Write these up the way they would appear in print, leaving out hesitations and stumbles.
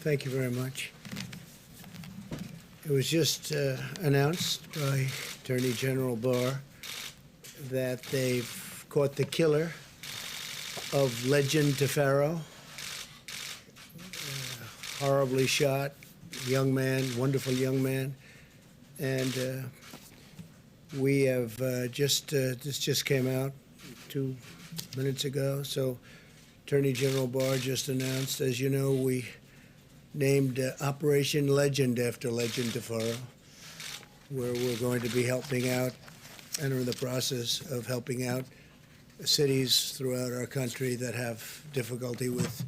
Thank you very much. It was just announced by Attorney General Barr that they've caught the killer of Legend Tefero, horribly shot, young man, wonderful young man. And we have this just came out 2 minutes ago. So Attorney General Barr just announced, as you know, we named Operation Legend after Legend Tefero, where we're going to be helping out and are in the process of helping out cities throughout our country that have difficulty with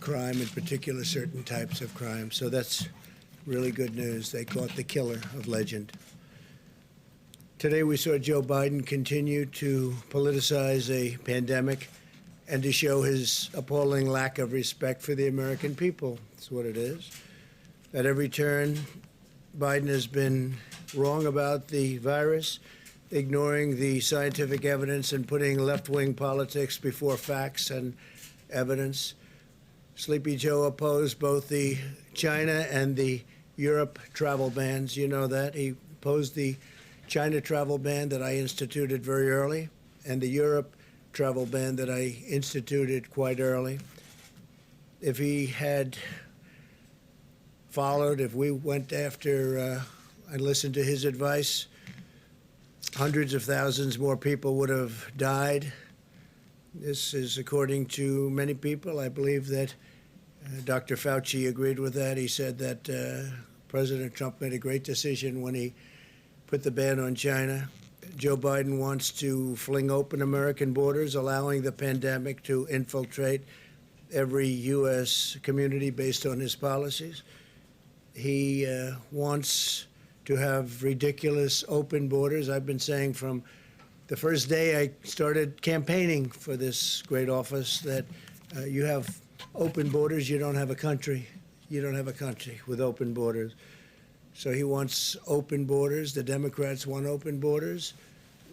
crime, in particular certain types of crime. So that's really good news. They caught the killer of Legend. Today we saw Joe Biden continue to politicize a pandemic and to show his appalling lack of respect for the American people. That's what it is. At every turn, Biden has been wrong about the virus, ignoring the scientific evidence and putting left-wing politics before facts and evidence. Sleepy Joe opposed both the China and the Europe travel bans. You know that. He opposed the China travel ban that I instituted very early and the Europe travel ban that I instituted quite early. If he had followed, if we went after and listened to his advice, hundreds of thousands more people would have died. This is according to many people. I believe that Dr. Fauci agreed with that. He said that President Trump made a great decision when he put the ban on China. Joe Biden wants to fling open American borders, allowing the pandemic to infiltrate every U.S. community based on his policies. He wants to have ridiculous open borders. I've been saying from the first day I started campaigning for this great office that you have open borders, you don't have a country. You don't have a country with open borders. So he wants open borders. The Democrats want open borders.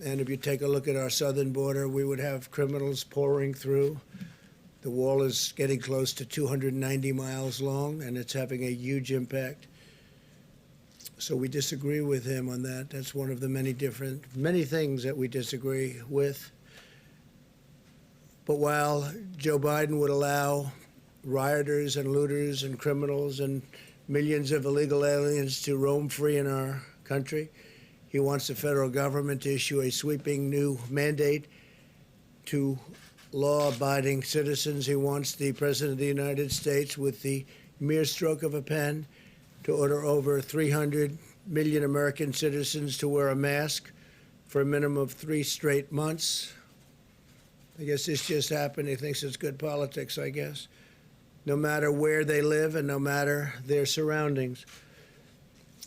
And if you take a look at our southern border, we would have criminals pouring through. The wall is getting close to 290 miles long, and it's having a huge impact. So we disagree with him on that. That's one of the many things that we disagree with. But while Joe Biden would allow rioters and looters and criminals and millions of illegal aliens to roam free in our country, he wants the federal government to issue a sweeping new mandate to law-abiding citizens. He wants the President of the United States, with the mere stroke of a pen, to order over 300 million American citizens to wear a mask for a minimum of 3 straight months. I guess this just happened. He thinks it's good politics, I guess, no matter where they live and no matter their surroundings,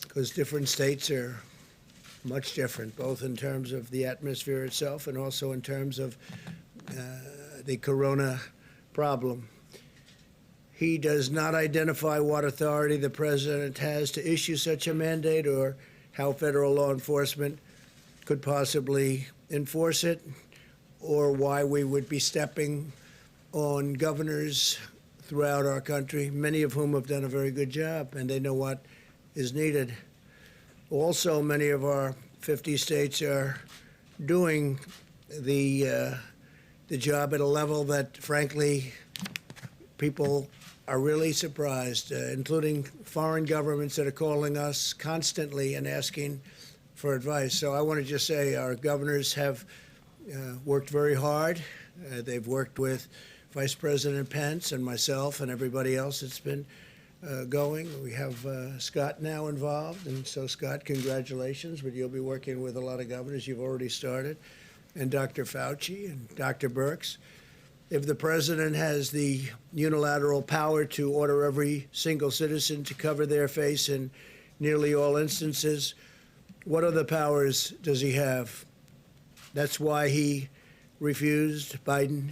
because different states are much different, both in terms of the atmosphere itself and also in terms of the corona problem. He does not identify what authority the president has to issue such a mandate or how federal law enforcement could possibly enforce it, or why we would be stepping on governors throughout our country, many of whom have done a very good job, and they know what is needed. Also, many of our 50 states are doing the job at a level that, frankly, people are really surprised, including foreign governments that are calling us constantly and asking for advice. So I want to just say our governors have worked very hard. They've worked with Vice President Pence and myself and everybody else that's been going. We have Scott now involved, and so Scott, congratulations, but you'll be working with a lot of governors. You've already started, and Dr. Fauci and Dr. Birx. If the president has the unilateral power to order every single citizen to cover their face in nearly all instances, what other powers does he have? That's why he refused, Biden,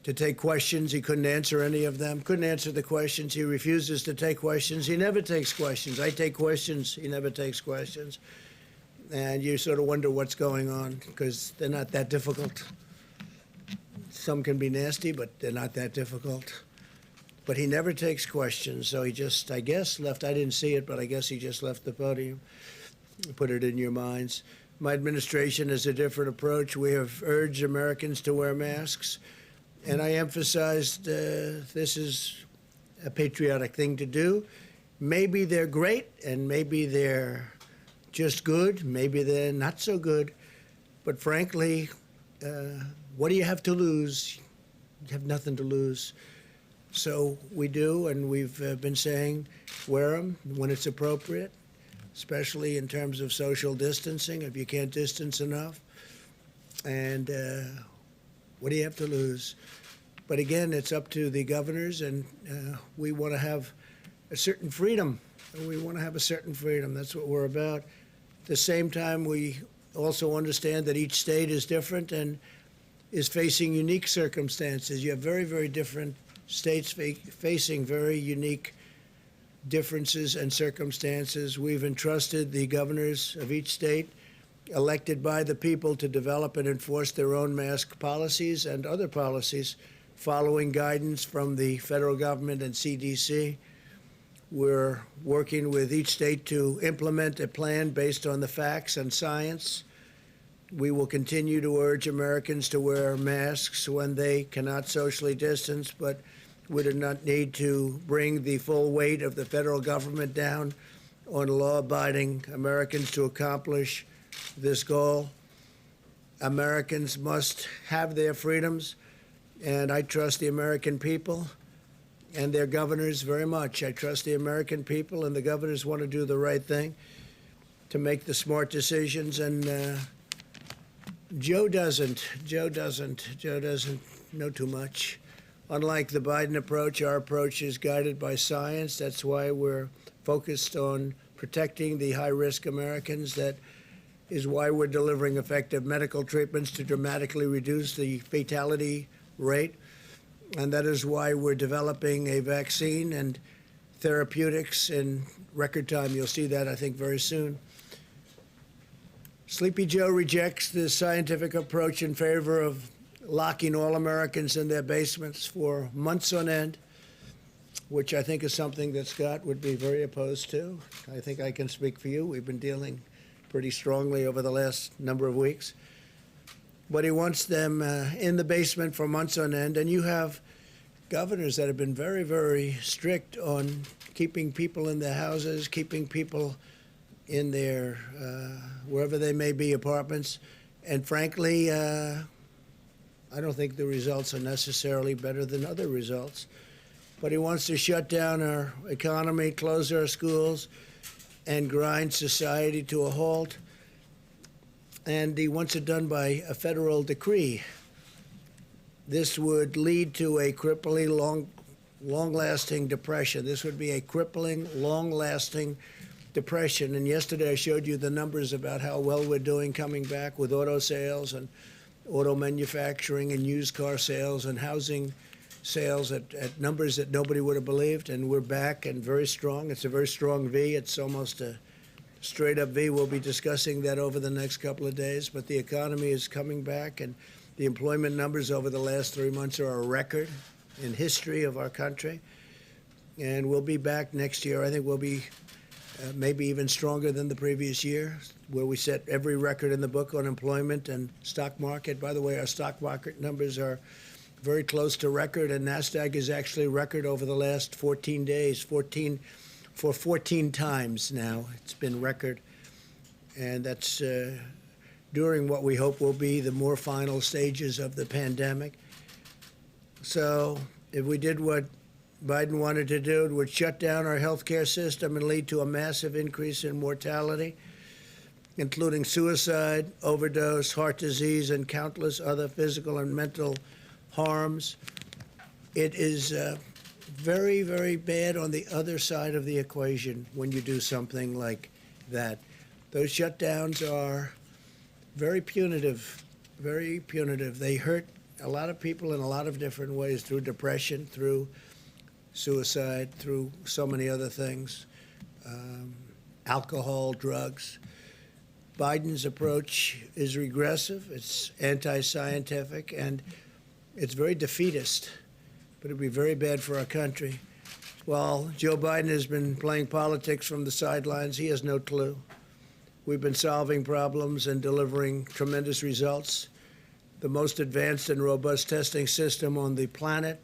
to take questions. He couldn't answer any of them, couldn't answer the questions. He refuses to take questions. He never takes questions. I take questions. He never takes questions. And you sort of wonder what's going on, because they're not that difficult. Some can be nasty, but they're not that difficult. but he never takes questions. So he just, I guess, left. I didn't see it, but I guess he just left the podium. Put it in your minds. My administration has a different approach. We have urged Americans to wear masks, and I emphasized this is a patriotic thing to do. Maybe they're great, and maybe they're just good. Maybe they're not so good. But frankly, what do you have to lose? You have nothing to lose. So we do, and we've been saying wear them when it's appropriate, especially in terms of social distancing, if you can't distance enough. And what do you have to lose? But again, it's up to the governors, and we want to have a certain freedom. We want to have a certain freedom. That's what we're about. At the same time, we also understand that each state is different and is facing unique circumstances. You have very, very different states facing very unique differences and circumstances. We've entrusted the governors of each state, elected by the people, to develop and enforce their own mask policies and other policies, following guidance from the federal government and CDC. We're working with each state to implement a plan based on the facts and science. We will continue to urge Americans to wear masks when they cannot socially distance, but we do not need to bring the full weight of the federal government down on law-abiding Americans to accomplish this goal. Americans must have their freedoms, and I trust the American people and their governors very much. I trust the American people, and the governors want to do the right thing to make the smart decisions, and Joe doesn't know too much. Unlike the Biden approach, our approach is guided by science. That's why we're focused on protecting the high-risk Americans. That is why we're delivering effective medical treatments to dramatically reduce the fatality rate. And that is why we're developing a vaccine and therapeutics in record time. You'll see that, I think, very soon. Sleepy Joe rejects the scientific approach in favor of locking all Americans in their basements for months on end, which I think is something that Scott would be very opposed to. I think I can speak for you. We've been dealing pretty strongly over the last number of weeks. But he wants them in the basement for months on end. And you have governors that have been very, very strict on keeping people in their houses, keeping people in their, wherever they may be, apartments. And frankly, I don't think the results are necessarily better than other results. But he wants to shut down our economy, close our schools, and grind society to a halt. And he wants it done by a federal decree. This would lead to a crippling, long-lasting depression. This would be a crippling, long-lasting depression. And yesterday I showed you the numbers about how well we're doing coming back with auto sales and auto manufacturing and used car sales and housing sales at numbers that nobody would have believed. And we're back and very strong. It's a very strong V. It's almost a straight-up V. We'll be discussing that over the next couple of days. But the economy is coming back, and the employment numbers over the last 3 months are a record in history of our country. And we'll be back next year. I think we'll be maybe even stronger than the previous year, where we set every record in the book on employment and stock market. By the way, our stock market numbers are very close to record, and NASDAQ is actually record over the last 14 days, 14 times now. It's been record, and that's during what we hope will be the more final stages of the pandemic. So if we did what Biden wanted to do, it would shut down our healthcare system and lead to a massive increase in mortality, including suicide, overdose, heart disease, and countless other physical and mental harms. It is very, very bad on the other side of the equation when you do something like that. Those shutdowns are very punitive, very punitive. They hurt a lot of people in a lot of different ways, through depression, through suicide, through so many other things, alcohol, drugs. Biden's approach is regressive, it's anti-scientific, and it's very defeatist. but it'd be very bad for our country. While Joe Biden has been playing politics from the sidelines, he has no clue. We've been solving problems and delivering tremendous results. The most advanced and robust testing system on the planet,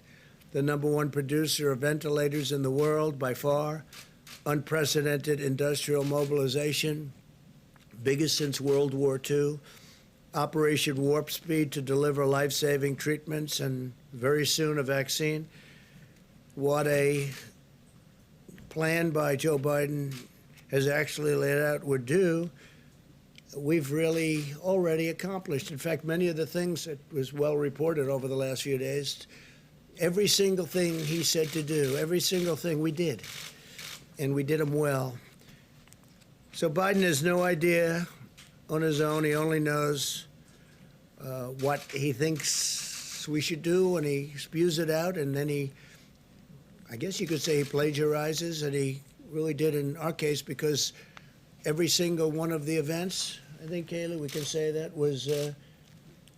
the #1 producer of ventilators in the world by far, unprecedented industrial mobilization, biggest since World War II, Operation Warp Speed to deliver life-saving treatments and very soon a vaccine. What a plan by Joe Biden has actually laid out would do, we've really already accomplished. In fact, many of the things that was well reported over the last few days, every single thing he said to do, every single thing we did, and we did them well. So Biden has no idea on his own. He only knows what he thinks we should do, and he spews it out, and then I guess you could say he plagiarizes, and he really did in our case, because every single one of the events, I think, Kayla, we can say that was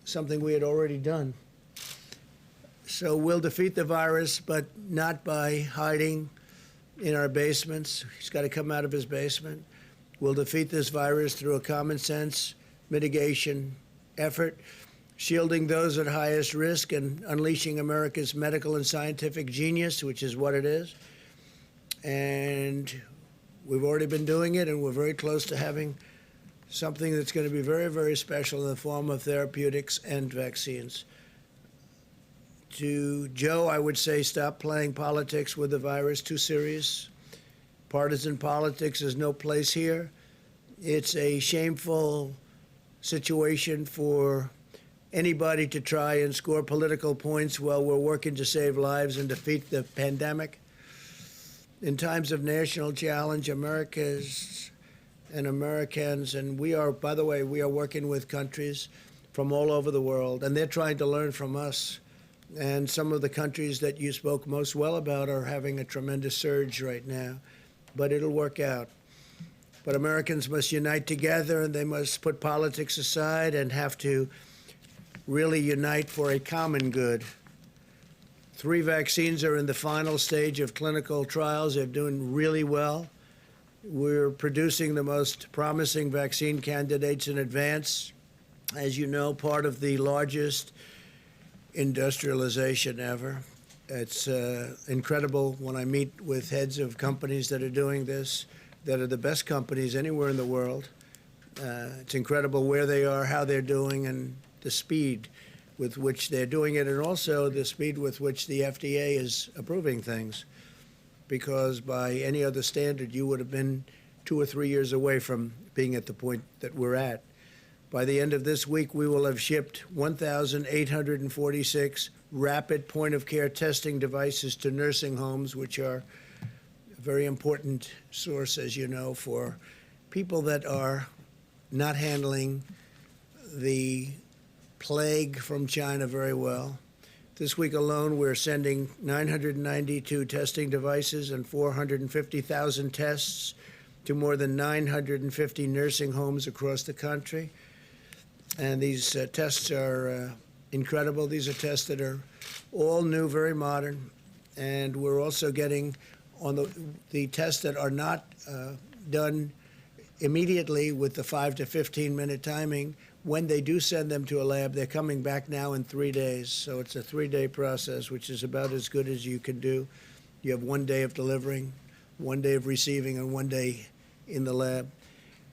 something we had already done. So we'll defeat the virus, but not by hiding in our basements. He's got to come out of his basement. We'll defeat this virus through a common sense mitigation effort, shielding those at highest risk and unleashing America's medical and scientific genius, which is what it is. And we've already been doing it, and we're very close to having something that's going to be very, very special in the form of therapeutics and vaccines. To Joe, I would say stop playing politics with the virus, too serious. Partisan politics has no place here. It's a shameful situation for anybody to try and score political points while we're working to save lives and defeat the pandemic. In times of national challenge, Americans, and we are, by the way, we are working with countries from all over the world, and they're trying to learn from us. And some of the countries that you spoke most well about are having a tremendous surge right now, but it'll work out. But Americans must unite together, and they must put politics aside and have to really unite for a common good. 3 vaccines are in the final stage of clinical trials. They're doing really well. We're producing the most promising vaccine candidates in advance. As you know, part of the largest industrialization ever. It's incredible when I meet with heads of companies that are doing this, that are the best companies anywhere in the world. It's incredible where they are, how they're doing, and the speed with which they're doing it, and also the speed with which the FDA is approving things. Because by any other standard, you would have been 2 or 3 years away from being at the point that we're at. By the end of this week, we will have shipped 1,846 rapid point-of-care testing devices to nursing homes, which are a very important source, as you know, for people that are not handling the plague from China very well. This week alone, we're sending 992 testing devices and 450,000 tests to more than 950 nursing homes across the country. And these tests are incredible. These are tests that are all new, very modern. And we're also getting on the tests that are not done immediately with the 5 to 15-minute timing. When they do send them to a lab, they're coming back now in 3 days. So it's a 3-day process, which is about as good as you can do. You have 1 day of delivering, 1 day of receiving, and 1 day in the lab.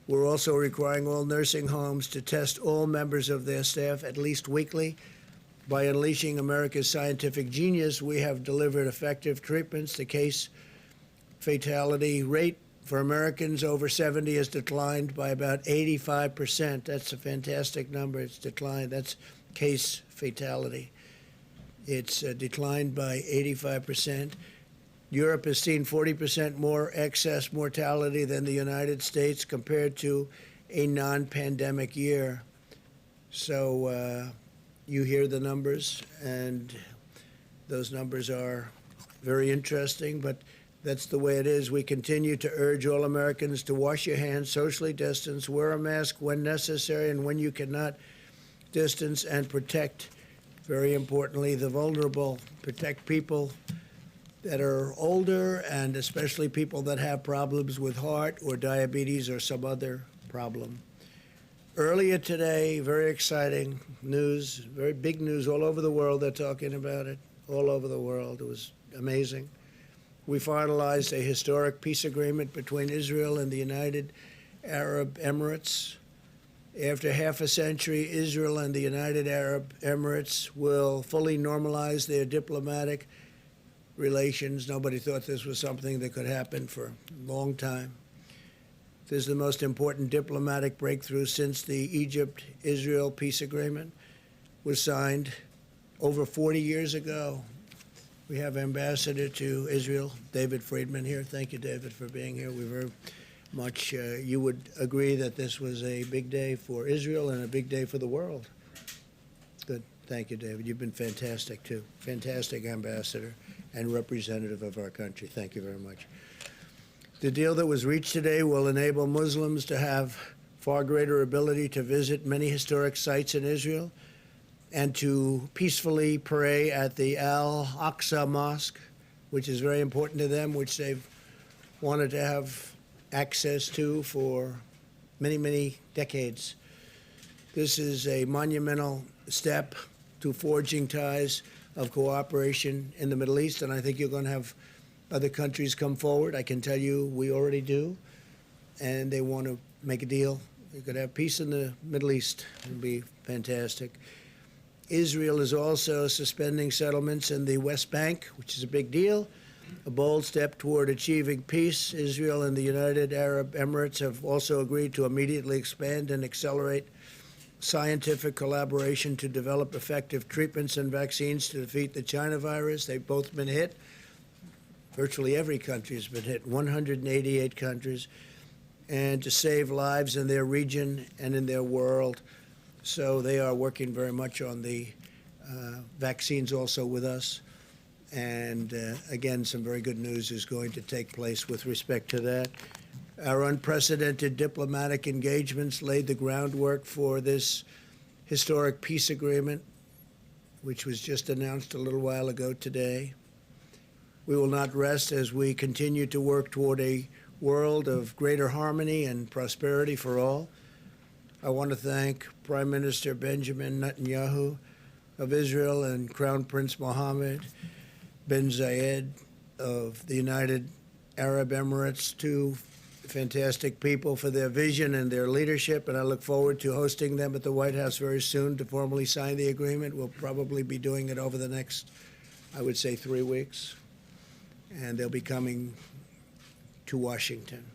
We're also requiring all nursing homes to test all members of their staff at least weekly. By unleashing America's scientific genius, we have delivered effective treatments. The case fatality rate for Americans over 70 has declined by about 85%. That's a fantastic number. It's declined. That's case fatality. It's declined by 85%. Europe has seen 40% more excess mortality than the United States compared to a non-pandemic year. So you hear the numbers, and those numbers are very interesting, but that's the way it is. We continue to urge all Americans to wash your hands, socially distance, wear a mask when necessary, and when you cannot, distance and protect very importantly, the vulnerable, protect people that are older, and especially people that have problems with heart or diabetes or some other problem. Earlier today, very exciting news, very big news all over the world. They're talking about it all over the world. It was amazing. We finalized a historic peace agreement between Israel and the United Arab Emirates. After half a century, Israel and the United Arab Emirates will fully normalize their diplomatic relations. Nobody thought this was something that could happen for a long time. This is the most important diplomatic breakthrough since the Egypt-Israel peace agreement was signed over 40 years ago. We have Ambassador to Israel, David Friedman, here. Thank you, David, for being here. We very much, you would agree that this was a big day for Israel and a big day for the world. Good. Thank you, David. You've been fantastic, too. Fantastic ambassador and representative of our country. Thank you very much. The deal that was reached today will enable Muslims to have far greater ability to visit many historic sites in Israel and to peacefully pray at the Al-Aqsa Mosque, which is very important to them, which they've wanted to have access to for many, many decades. This is a monumental step to forging ties of cooperation in the Middle East, and I think you're going to have other countries come forward. I can tell you we already do, and they want to make a deal. You could have peace in the Middle East. It would be fantastic. Israel is also suspending settlements in the West Bank, which is a big deal, a bold step toward achieving peace. Israel and the United Arab Emirates have also agreed to immediately expand and accelerate scientific collaboration to develop effective treatments and vaccines to defeat the China virus. They've both been hit. Virtually every country has been hit, 188 countries, and to save lives in their region and in their world. So they are working very much on the vaccines also with us. And again, some very good news is going to take place with respect to that. Our unprecedented diplomatic engagements laid the groundwork for this historic peace agreement, which was just announced a little while ago today. We will not rest as we continue to work toward a world of greater harmony and prosperity for all. I want to thank Prime Minister Benjamin Netanyahu of Israel and Crown Prince Mohammed bin Zayed of the United Arab Emirates, two fantastic people, for their vision and their leadership, and I look forward to hosting them at the White House very soon to formally sign the agreement. We'll probably be doing it over the next, I would say, 3 weeks, and they'll be coming to Washington.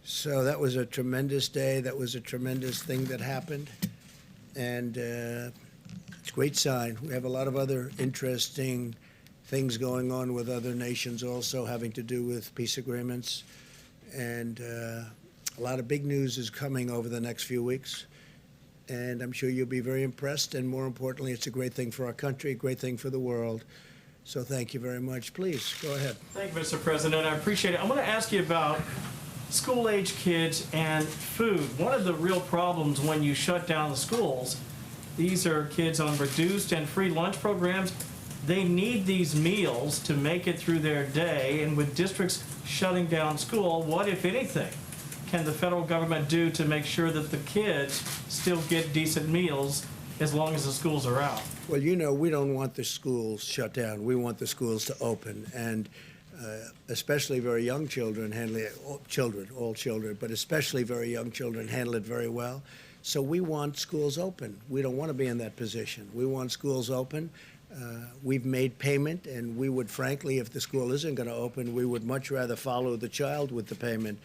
So that was a tremendous day. That was a tremendous thing that happened, and it's a great sign. We have a lot of other interesting things going on with other nations also having to do with peace agreements. And a lot of big news is coming over the next few weeks. And I'm sure you'll be very impressed. And more importantly, it's a great thing for our country, a great thing for the world. So thank you very much. Please, go ahead. Thank you, Mr. President. I appreciate it. I want to ask you about school-age kids and food. One of the real problems when you shut down the schools, these are kids on reduced and free lunch programs. They need these meals to make it through their day, and with districts shutting down school, what, if anything, can the federal government do to make sure that the kids still get decent meals as long as the schools are out? Well, you know, we don't want the schools shut down. We want the schools to open, and especially very young children handle it, all children, but especially very young children handle it very well. So we want schools open. We don't want to be in that position. We want schools open. We've made payment, and we would, frankly, if the school isn't going to open, we would much rather follow the child with the payment,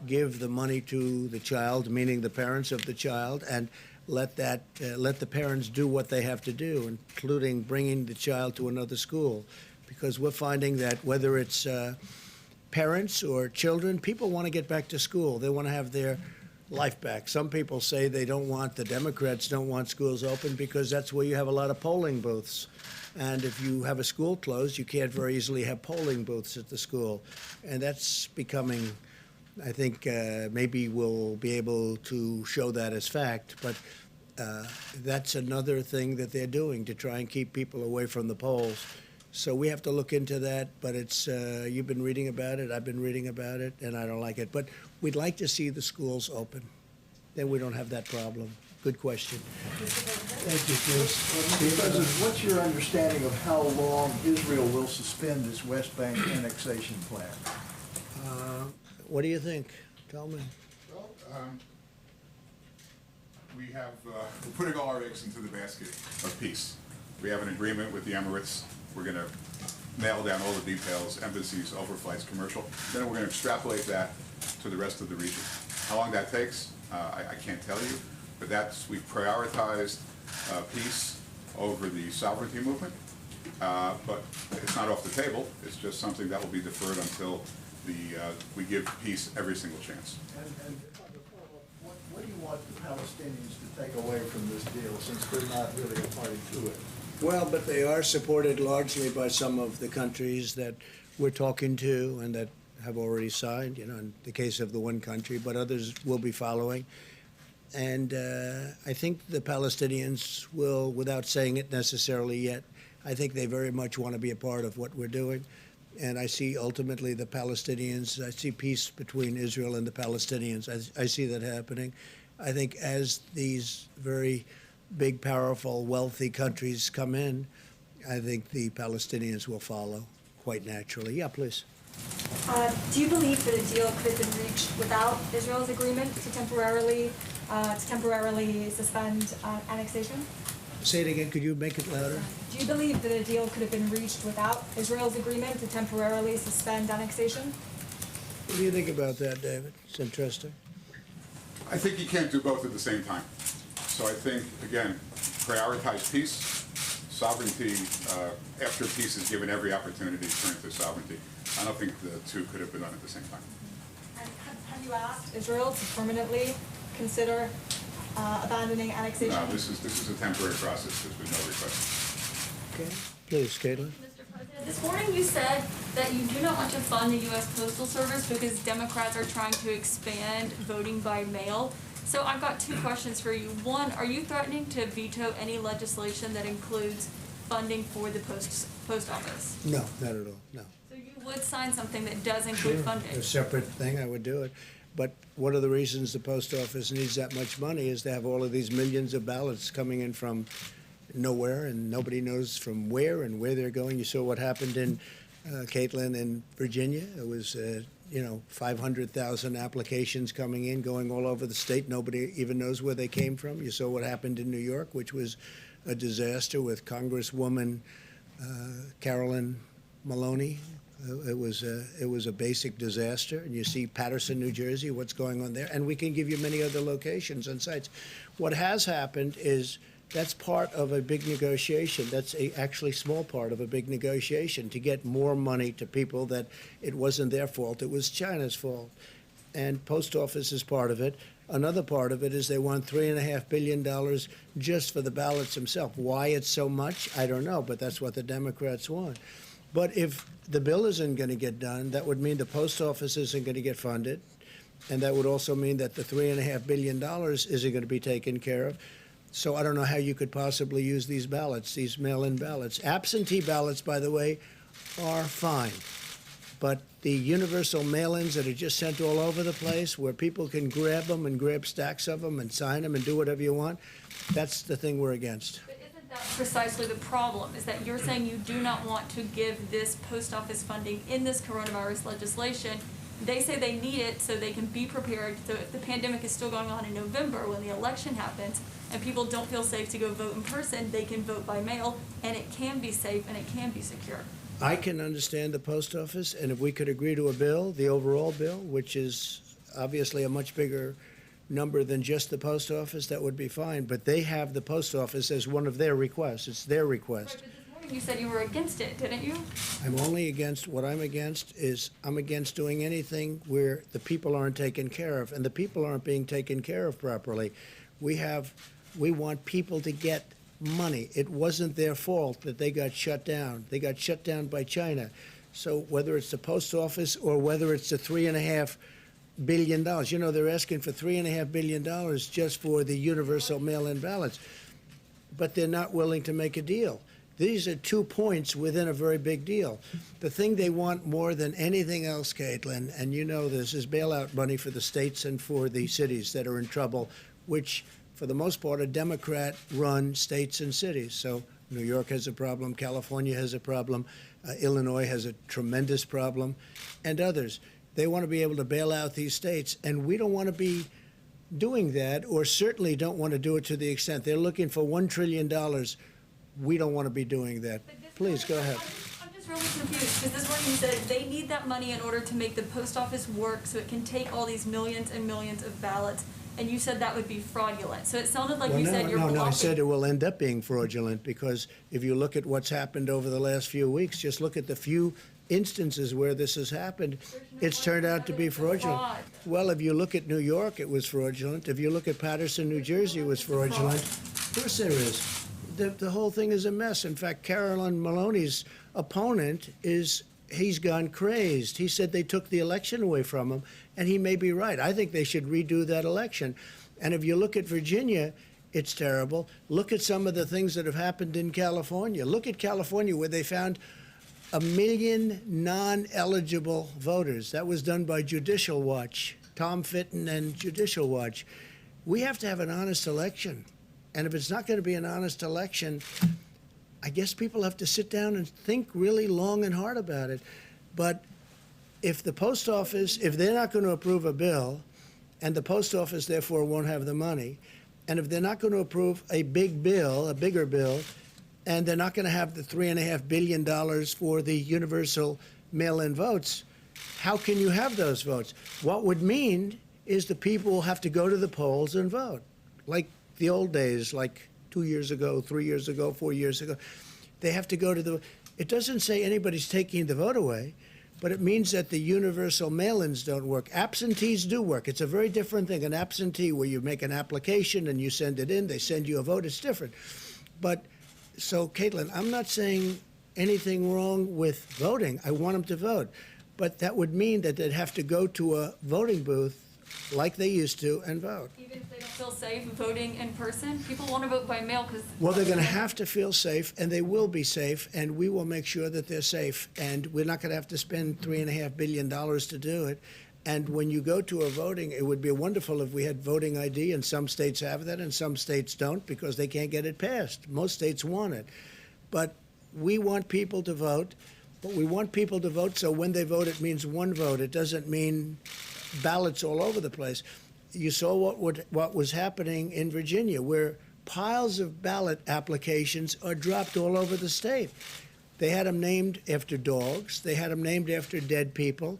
give the money to the child, meaning the parents of the child, and let the parents do what they have to do, including bringing the child to another school, because we're finding that whether it's parents or children, people want to get back to school. They want to have their life back. Some people say they don't want, the Democrats don't want schools open because that's where you have a lot of polling booths. And if you have a school closed, you can't very easily have polling booths at the school. And that's becoming, I think maybe we'll be able to show that as fact. But That's another thing that they're doing to try and keep people away from the polls. So we have to look into that, but it's, you've been reading about it, I've been reading about it, and I don't like it. But we'd like to see the schools open. Then we don't have that problem. Good question. Thank you, Chris. Mr. President, what's your understanding of how long Israel will suspend its West Bank annexation plan? What do you think? Tell me. Well, we're putting all our eggs into the basket of peace. We have an agreement with the Emirates. We're going to nail down all the details, embassies, overflights, commercial. Then we're going to extrapolate that to the rest of the region. How long that takes, I can't tell you, but we've prioritized peace over the sovereignty movement. But it's not off the table. It's just something that will be deferred until we give peace every single chance. And what do you want the Palestinians to take away from this deal, since they're not really a party to it? Well, but they are supported largely by some of the countries that we're talking to and that have already signed, you know, in the case of the one country, but others will be following. And I think the Palestinians will, without saying it necessarily yet, I think they very much want to be a part of what we're doing. And I see ultimately the Palestinians, I see peace between Israel and the Palestinians. I see that happening. I think as these very big, powerful, wealthy countries come in, I think the Palestinians will follow quite naturally. Yeah, please. Do you believe that a deal could have been reached without Israel's agreement to temporarily suspend annexation? Say it again. Could you make it louder? Do you believe that a deal could have been reached without Israel's agreement to temporarily suspend annexation? What do you think about that, David? It's interesting. I think you can't do both at the same time. So I think, again, prioritize peace. Sovereignty, after peace is given every opportunity to turn to sovereignty. I don't think the two could have been done at the same time. And have you asked Israel to permanently consider abandoning annexation? No, this is a temporary process. There's been no request. Okay. Please, Caitlin. Mr. President, this morning you said that you do not want to fund the U.S. Postal Service because Democrats are trying to expand voting by mail. So I've got two questions for you. One, are you threatening to veto any legislation that includes funding for the post office? No, not at all. No. So you would sign something that does include funding? A separate thing, I would do it. But one of the reasons the post office needs that much money is to have all of these millions of ballots coming in from nowhere, and nobody knows from where and where they're going. You saw what happened in Caitlin in Virginia. It was 500,000 applications coming in, going all over the state. Nobody even knows where they came from. You saw what happened in New York, which was a disaster with Congresswoman Carolyn Maloney. It was a basic disaster. And you see Paterson, New Jersey, what's going on there. And we can give you many other locations and sites. What has happened is that's part of a big negotiation. That's actually small part of a big negotiation to get more money to people that it wasn't their fault. It was China's fault. And post office is part of it. Another part of it is they want $3.5 billion just for the ballots themselves. Why it's so much, I don't know, but that's what the Democrats want. But if the bill isn't going to get done, that would mean the post office isn't going to get funded. And that would also mean that the $3.5 billion isn't going to be taken care of. So I don't know how you could possibly use these ballots, these mail-in ballots. Absentee ballots, by the way, are fine. But the universal mail-ins that are just sent all over the place, where people can grab them and grab stacks of them and sign them and do whatever you want, that's the thing we're against. But isn't that precisely the problem, is that you're saying you do not want to give this post office funding in this coronavirus legislation? They say they need it so they can be prepared. So if the pandemic is still going on in November when the election happens and people don't feel safe to go vote in person, they can vote by mail, and it can be safe and it can be secure. I can understand the post office, and if we could agree to a bill, the overall bill, which is obviously a much bigger number than just the post office, that would be fine. But they have the post office as one of their requests. It's their request. Right, but this morning you said you were against it, didn't you? I'm only against, what I'm against is I'm against doing anything where the people aren't taken care of, and the people aren't being taken care of properly. We want people to get money. It wasn't their fault that they got shut down. They got shut down by China. So whether it's the post office or whether it's the $3.5 billion. You know, they're asking for $3.5 billion just for the universal mail-in ballots, but they're not willing to make a deal. These are 2 points within a very big deal. The thing they want more than anything else, Caitlin, and you know this, is bailout money for the states and for the cities that are in trouble, which, for the most part, are Democrat-run states and cities. So New York has a problem, California has a problem, Illinois has a tremendous problem, and others. They want to be able to bail out these states, and we don't want to be doing that, or certainly don't want to do it to the extent they're looking for $1 trillion. We don't want to be doing that. Please, go ahead. I'm just really confused, because this morning you said they need that money in order to make the post office work so it can take all these millions and millions of ballots, and you said that would be fraudulent. So it sounded like you said you're blocking. No, I said it will end up being fraudulent, because if you look at what's happened over the last few weeks, just look at the few instances where this has happened, it's turned out to be fraudulent. Well, if you look at New York, it was fraudulent. If you look at Paterson, New Jersey, it was fraudulent. Of course there is. The whole thing is a mess. In fact, Carolyn Maloney's opponent he's gone crazed. He said they took the election away from him, and he may be right. I think they should redo that election. And if you look at Virginia, it's terrible. Look at some of the things that have happened in California. Look at California, where they found 1 million non-eligible voters. That was done by Judicial Watch, Tom Fitton and Judicial Watch. We have to have an honest election. And if it's not going to be an honest election, I guess people have to sit down and think really long and hard about it. But if the post office, if they're not going to approve a bill, and the post office therefore won't have the money, and if they're not going to approve a big bill, a bigger bill, and they're not going to have the $3.5 billion for the universal mail-in votes, how can you have those votes? What would mean is the people will have to go to the polls and vote, like the old days, like 2 years ago, 3 years ago, 4 years ago. They have to go to the. It doesn't say anybody's taking the vote away, but it means that the universal mail-ins don't work. Absentees do work. It's a very different thing. An absentee, where you make an application and you send it in, they send you a vote, it's different. But so, Caitlin, I'm not saying anything wrong with voting. I want them to vote. But that would mean that they'd have to go to a voting booth like they used to and vote. Even if they don't feel safe voting in person, people want to vote by mail because. Well, they're going to have to feel safe, and they will be safe, and we will make sure that they're safe. And we're not going to have to spend $3.5 billion to do it. And when you go to a voting, it would be wonderful if we had voting ID, and some states have that, and some states don't because they can't get it passed. Most states want it. But we want people to vote, but we want people to vote so when they vote, it means one vote. It doesn't mean ballots all over the place. You saw what was happening in Virginia, where piles of ballot applications are dropped all over the state. They had them named after dogs. They had them named after dead people.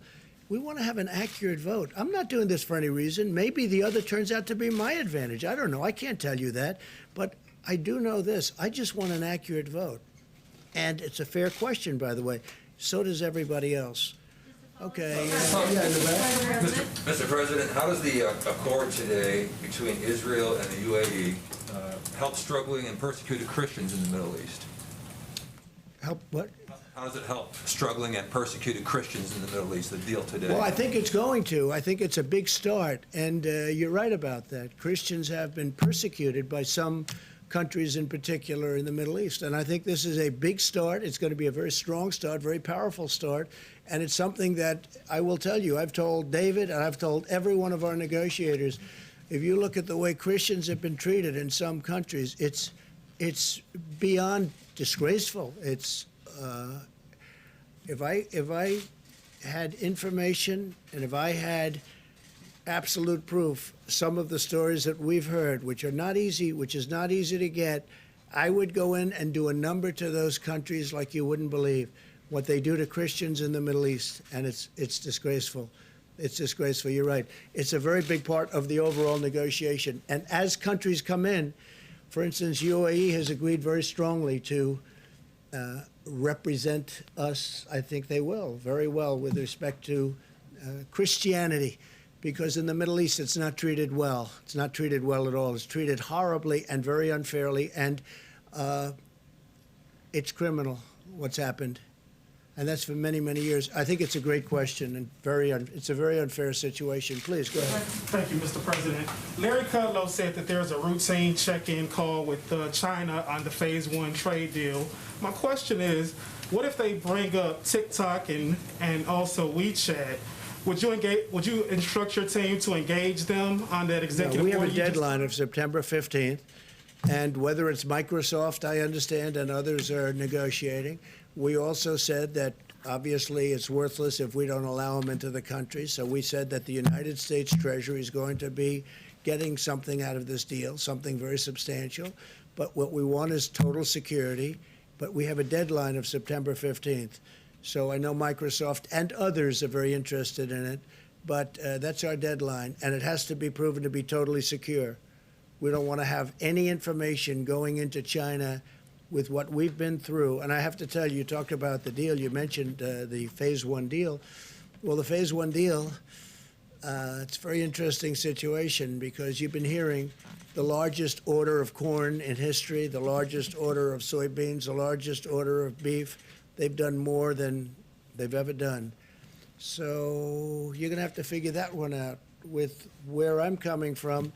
We want to have an accurate vote. I'm not doing this for any reason. Maybe the other turns out to be my advantage. I don't know. I can't tell you that. But I do know this. I just want an accurate vote. And it's a fair question, by the way. So does everybody else. Okay. Mr. President, how does the accord today between Israel and the UAE help struggling and persecuted Christians in the Middle East? Help what? How does it help struggling and persecuted Christians in the Middle East, the deal today? Well, I think it's going to. I think it's a big start. And you're right about that. Christians have been persecuted by some countries in particular in the Middle East. And I think this is a big start. It's going to be a very strong start, very powerful start. And it's something that I will tell you, I've told David and I've told every one of our negotiators, if you look at the way Christians have been treated in some countries, it's beyond disgraceful. It's if I had information and if I had absolute proof, some of the stories that we've heard, which is not easy to get, I would go in and do a number to those countries like you wouldn't believe what they do to Christians in the Middle East, and it's disgraceful. It's disgraceful. You're right. It's a very big part of the overall negotiation. And as countries come in, for instance, UAE has agreed very strongly to represent us. I think they will very well with respect to Christianity, because in the Middle East it's not treated well. It's not treated well at all. It's treated horribly and very unfairly, and it's criminal what's happened. and that's for many, many years. I think it's a great question and it's a very unfair situation. Please, go ahead. Thank you, Mr. President. Larry Kudlow said that there's a routine check-in call with China on the Phase 1 trade deal. My question is, what if they bring up TikTok and also WeChat? Would you instruct your team to engage them on that executive We have a order you just- deadline of September 15th, and whether it's Microsoft, I understand, and others are negotiating. We also said that obviously it's worthless if we don't allow them into the country, so we said that the United States Treasury is going to be getting something out of this deal, something very substantial, but what we want is total security, but we have a deadline of September 15th. So I know Microsoft and others are very interested in it, but that's our deadline, and it has to be proven to be totally secure. We don't want to have any information going into China with what we've been through. And I have to tell you, you talked about the deal. You mentioned the Phase 1 deal. Well, the Phase 1 deal, it's a very interesting situation because you've been hearing the largest order of corn in history, the largest order of soybeans, the largest order of beef. They've done more than they've ever done. So you're going to have to figure that one out. With where I'm coming from,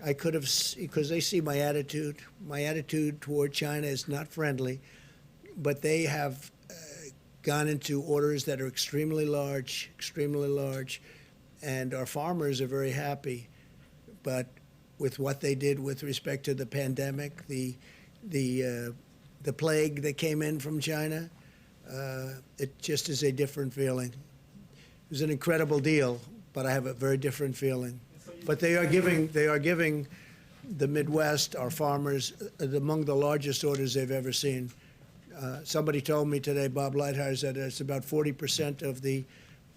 I could have, because they see my attitude. My attitude toward China is not friendly, but they have gone into orders that are extremely large, and our farmers are very happy. But with what they did with respect to the pandemic, the plague that came in from China, it just is a different feeling. It was an incredible deal, but I have a very different feeling. But they are giving the Midwest, our farmers, among the largest orders they've ever seen. Somebody told me today, Bob Lighthire, that it's about 40%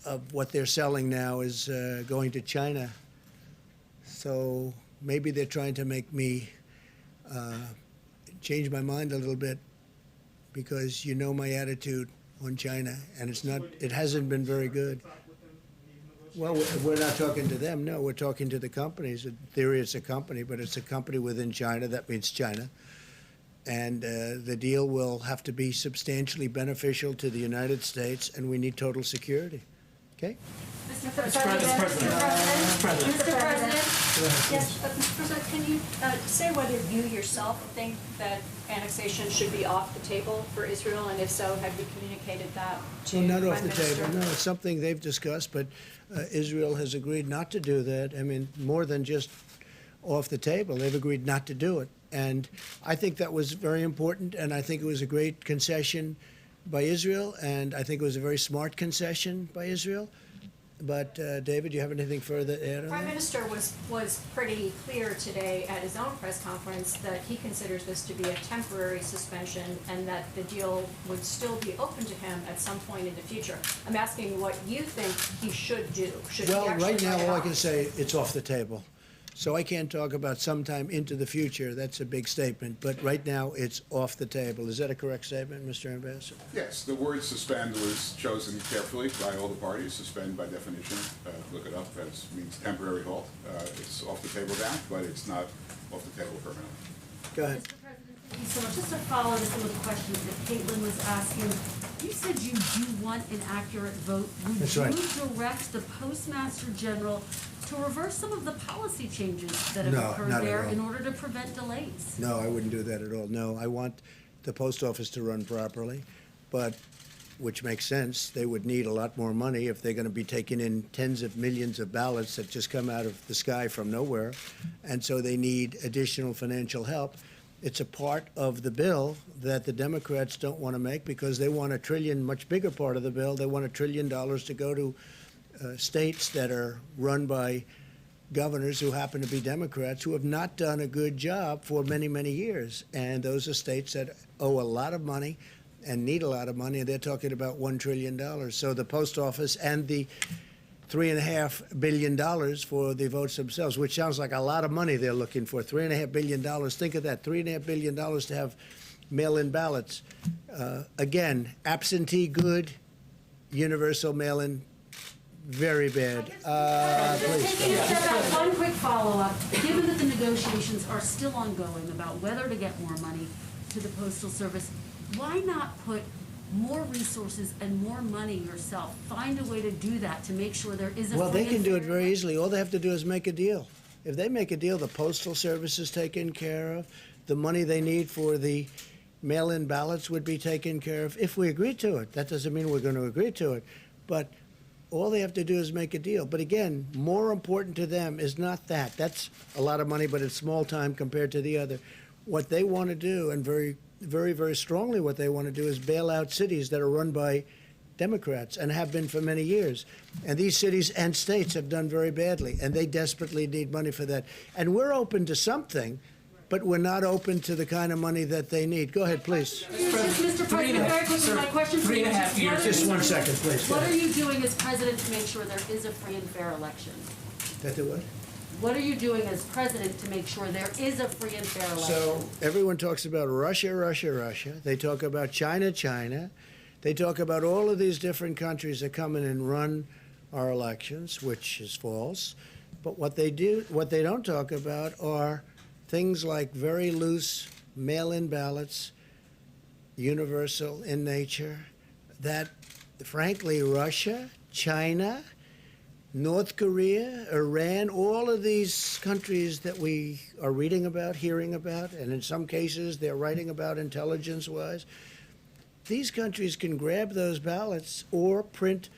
of what they're selling now is going to China. So maybe they're trying to make me change my mind a little bit, because you know my attitude on China, and it hasn't been very good. Well, we're not talking to them, no, we're talking to the companies. In theory, it's a company, but it's a company within China. That means China. And the deal will have to be substantially beneficial to the United States, and we need total security. Okay? Mr. President, yes, Mr. President, can you say whether you yourself think that annexation should be off the table for Israel, and if so, have you communicated that to Well, not Prime off the Minister? table, no, it's something they've discussed, but Israel has agreed not to do that. I mean, more than just off the table, they've agreed not to do it. And I think that was very important, and I think it was a great concession by Israel, and I think it was a very smart concession by Israel. But, David, do you have anything further to add on Prime that? Minister was pretty clear today at his own press conference that he considers this to be a temporary suspension and that the deal would still be open to him at some point in the future. I'm asking what you think he should do. Should he Well, actually right now, write it all I off? can say, it's off the table. So I can't talk about sometime into the future. That's a big statement. But right now, it's off the table. Is that a correct statement, Mr. Ambassador? Yes, the word suspend was chosen carefully by all the parties. Suspend, by definition, look it up, that means temporary halt. It's off the table now, but it's not off the table permanently. Go ahead. Mr. President, thank you so much. Just to follow to some of the questions that Caitlin was asking, you said you do want an accurate vote. That's right. Would you direct the Postmaster General to reverse some of the policy changes that have No, occurred not at there all. in order to prevent delays? No, I wouldn't do that at all. No, I want the post office to run properly, but, which makes sense, they would need a lot more money if they're going to be taking in tens of millions of ballots that just come out of the sky from nowhere, and so they need additional financial help. It's a part of the bill that the Democrats don't want to make because they want $1 trillion, much bigger part of the bill. They want $1 trillion to go to states that are run by governors who happen to be Democrats who have not done a good job for many, many years. And those are states that owe a lot of money and need a lot of money, and they're talking about $1 trillion. So the post office and the $3.5 billion for the votes themselves, which sounds like a lot of money they're looking for. $3.5 billion. Think of that, $3.5 billion to have mail-in ballots. Again, absentee good, universal mail-in very bad. Please. Just one quick follow-up. Given that the negotiations are still ongoing about whether to get more money to the Postal Service, why not put more resources and more money yourself. Find a way to do that, to make sure there is a Well, they free can and do it fair very easily. All they have to do is make a deal. If they make a deal, the Postal Service is taken care of. The money they need for the mail-in ballots would be taken care of if we agree to it. That doesn't mean we're going to agree to it. But all they have to do is make a deal. But again, more important to them is not that. That's a lot of money, but it's small time compared to the other. What they want to do, and very, very, very strongly what they want to do, is bail out cities that are run by Democrats and have been for many years. And these cities and states have done very badly, and they desperately need money for that. And we're open to something, but we're not open to the kind of money that they need. Go ahead, please. Mr. President, very quickly, my question for you is, 3.5 years. Just 1 second, please. Go what are ahead. you doing as president to make sure there is a free and fair election? That the what? What are you doing as president to make sure there is a free and fair election? So everyone talks about Russia, Russia, Russia. They talk about China, China. They talk about all of these different countries that come in and run our elections, which is false. But what they don't talk about are things like very loose mail-in ballots, universal in nature, that frankly Russia, China, North Korea, Iran, all of these countries that we are reading about, hearing about, and in some cases they're writing about intelligence-wise, these countries can grab those ballots or print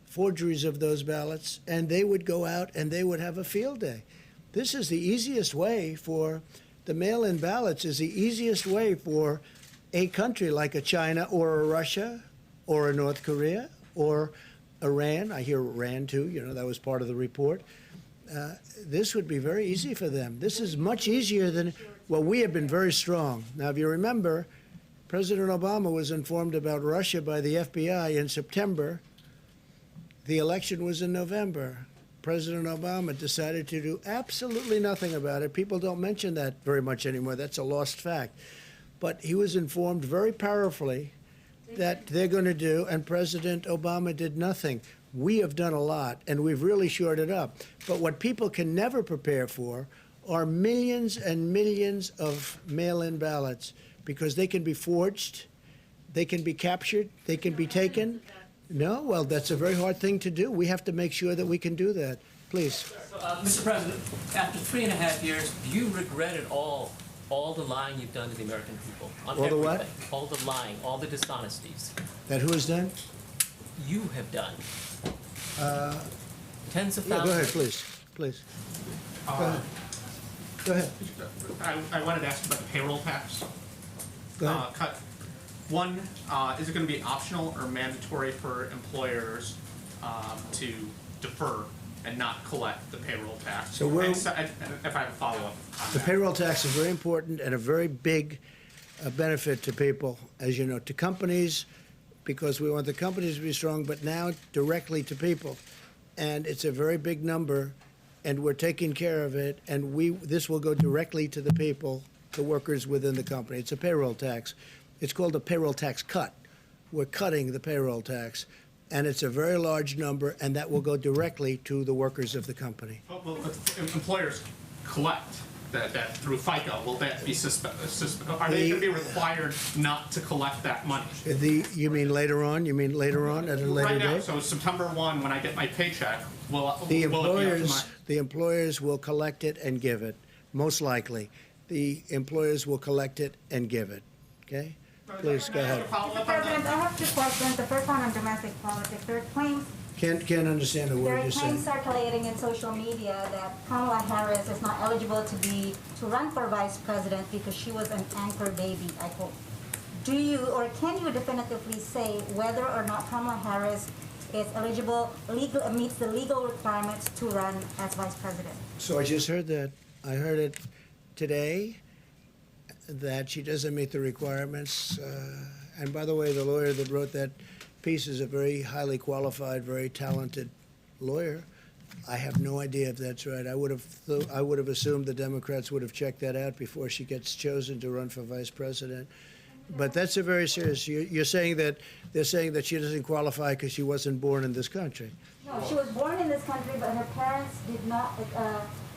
forgeries of those ballots, and they would go out and they would have a field day. This is the easiest way for the mail-in ballots, is the easiest way for a country like a China or a Russia or a North Korea or Iran. I hear Iran too, that was part of the report. This would be very easy for them. This is much easier than, well, we have been very strong. Now, if you remember, President Obama was informed about Russia by the FBI in September. The election was in November. President Obama decided to do absolutely nothing about it. People don't mention that very much anymore. That's a lost fact. But he was informed very powerfully that they're going to do, and President Obama did nothing. We have done a lot, and we've really shored it up. But what people can never prepare for are millions and millions of mail-in ballots, because they can be forged, they can be captured, they can be taken. No, well, that's a very hard thing to do. We have to make sure that we can do that. Please. Mr. President, after 3.5 years, do you regret it all the lying you've done to the American people? On All the what? everything. All the lying, all the dishonesties That who has done? you have done. Tens of Yeah, thousands. go ahead, please. Please. Go ahead. Go ahead. I wanted to ask about the payroll tax Go ahead. cut. One, is it going to be optional or mandatory for employers to defer and not collect the payroll tax? So we're- and if I have a follow-up on The that. payroll tax is very important and a very big benefit to people, as you know, to companies, because we want the companies to be strong, but now directly to people. And it's a very big number, and we're taking care of it, and this will go directly to the people, the workers within the company. It's a payroll tax. It's called a payroll tax cut. We're cutting the payroll tax, and it's a very large number, and that will go directly to the workers of the company. Well, if employers collect that through FICA, will that be are they going to be required not to collect that money? You mean later on? You mean later on at a later Right now, date? so September 1, when I get my paycheck, will The it be up to employers, my? the employers will collect it and give it, most likely. The employers will collect it and give it, okay? Please, go ahead. Follow-up on President, that? I have 2 questions. The first one on domestic politics. There are claims, Can't understand a there word are you're claims saying. circulating in social media that Kamala Harris is not eligible to run for vice president because she was an anchor baby, I quote. Do you, or can you definitively say whether or not Kamala Harris is eligible, meets the legal requirements to run as vice president? So I just heard that. I heard it today, that she doesn't meet the requirements. And by the way, the lawyer that wrote that piece is a very highly qualified, very talented lawyer. I have no idea if that's right. I would have assumed the Democrats would have checked that out before she gets chosen to run for vice president. But that's a very serious. You're saying that they're saying that she doesn't qualify because she wasn't born in this country. No, she was born in this country, but her parents did not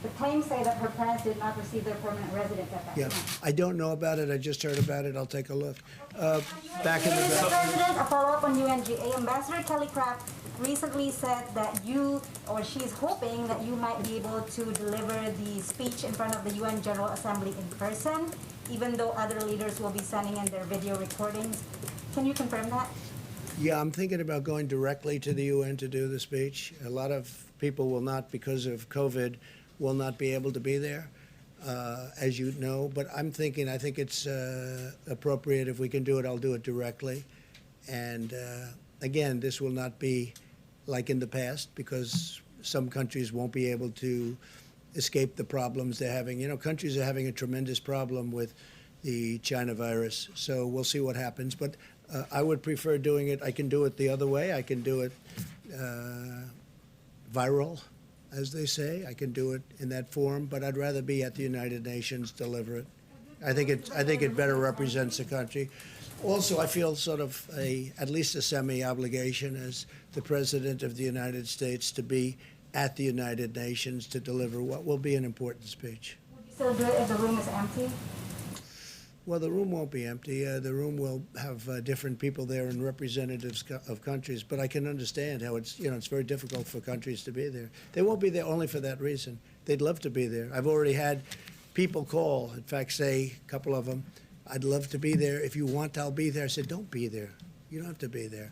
the claims say that her parents did not receive their permanent residence at that Yeah, time. I don't know about it. I just heard about it. I'll take a look. Back in the Mr. back. President, a follow-up on UNGA. Ambassador Kelly Craft recently said that you, or she's hoping that you might be able to deliver the speech in front of the UN General Assembly in person, even though other leaders will be sending in their video recordings. Can you confirm that? Yeah, I'm thinking about going directly to the UN to do the speech. A lot of people will not, because of COVID, will not be able to be there, as you know. But I think it's appropriate if we can do it, I'll do it directly. And again, this will not be like in the past, because some countries won't be able to escape the problems they're having. You know, countries are having a tremendous problem with the China virus. So we'll see what happens. But I would prefer doing it. I can do it the other way. I can do it viral, as they say. I can do it in that form, but I'd rather be at the United Nations, deliver it. I think it better represents the country. Also, I feel sort of at least a semi-obligation as the President of the United States to be at the United Nations to deliver what will be an important speech. Would you still do it if the room is empty? Well, the room won't be empty. The room will have different people there and representatives of countries. But I can understand how it's very difficult for countries to be there. They won't be there only for that reason. They'd love to be there. I've already had people call, in fact, say, a couple of them, I'd love to be there. If you want, I'll be there. I said, don't be there. You don't have to be there.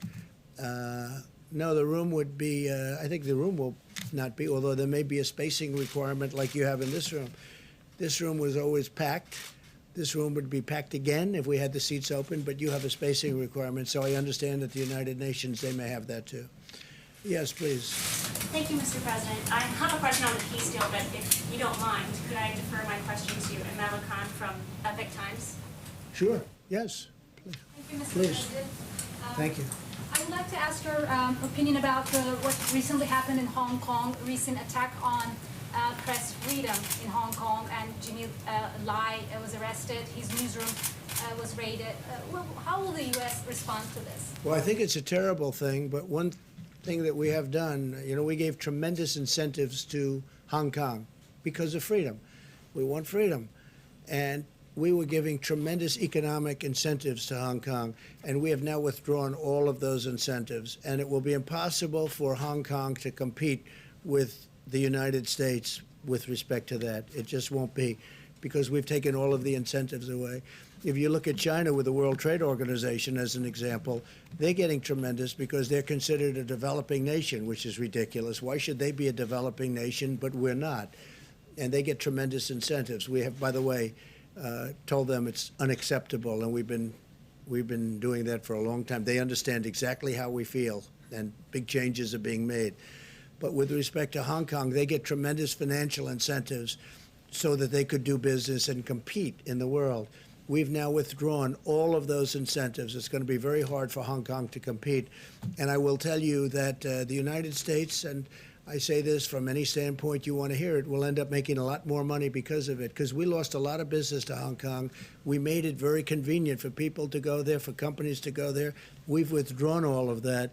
No, the room would be, I think the room will not be, although there may be a spacing requirement like you have in this room. This room was always packed. This room would be packed again if we had the seats open, but you have a spacing requirement, so I understand that the United Nations, they may have that too. Yes, please. Thank you, Mr. President. I have a question on the peace deal, but if you don't mind, could I defer my question to Amala Khan from Epic Times? Sure, yes. Thank you, Mr. Please. President. Thank you. I would like to ask your opinion about what recently happened in Hong Kong, recent attack on press freedom in Hong Kong, and Jimmy Lai was arrested, his newsroom was raided. How will the U.S. respond to this? Well, I think it's a terrible thing, but one thing that we have done, we gave tremendous incentives to Hong Kong because of freedom. We want freedom. And we were giving tremendous economic incentives to Hong Kong, and we have now withdrawn all of those incentives. And it will be impossible for Hong Kong to compete with the United States with respect to that. It just won't be, because we've taken all of the incentives away. If you look at China with the World Trade Organization as an example, they're getting tremendous because they're considered a developing nation, which is ridiculous. Why should they be a developing nation, but we're not? And they get tremendous incentives. We have, by the way, told them it's unacceptable, and we've been doing that for a long time. They understand exactly how we feel, and big changes are being made. But with respect to Hong Kong, they get tremendous financial incentives so that they could do business and compete in the world. We've now withdrawn all of those incentives. It's going to be very hard for Hong Kong to compete. And I will tell you that the United States, and I say this from any standpoint you want to hear it, will end up making a lot more money because of it, because we lost a lot of business to Hong Kong. We made it very convenient for people to go there, for companies to go there. We've withdrawn all of that.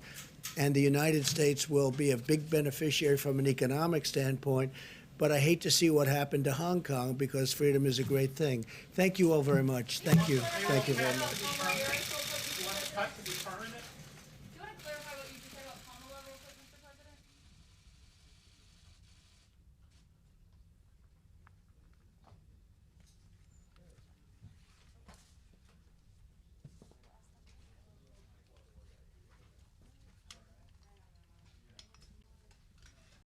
And the United States will be a big beneficiary from an economic standpoint. But I hate to see what happened to Hong Kong, because freedom is a great thing. Thank you all very much. Thank you. Thank you very much.